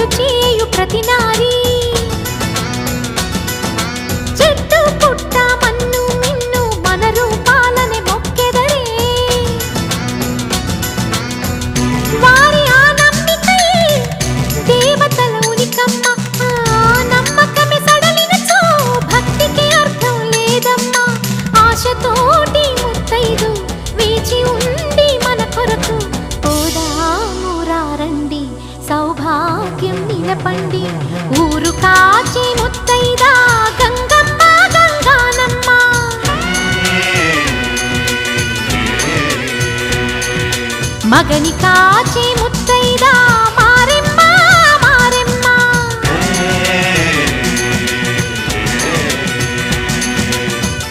పూజలు చేయు ప్రతి నారీ చెట్టు పుట్ట మన్ను మిన్ను మన రూపాలనే మొక్కెదరే వారి ఆ నమ్మికై దేవతల ఉనికమ్మ నమ్మకమే సడలినచో భక్తికి అర్థం లేదమ్మా ఆశతోటి ముత్తైదు వేచి ఉండి మన కొరకు పోదామురారండి సౌభాగ్యం నిలపండి ఊరు కాచి ముత్తైదా గంగమ్మ గంగానమ్మ మగని కాచి ముత్తైదా మారెమ్మ మారెమ్మ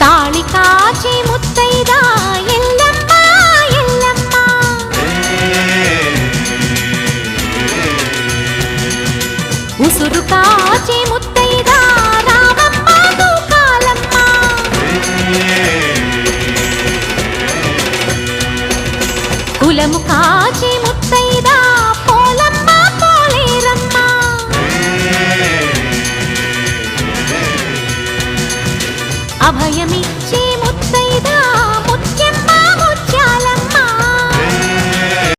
తాళి కాచి ముత్తైదా ఎల్లమ్మ ఎల్లమ్మ ఉసురు కాచి ముత్తైదా రామమ్మ దూకాలమ్మ కులము కాచి ముత్తైదా పోలమ్మ పోలేరమ్మ అభయమిచ్చే ముత్తైదా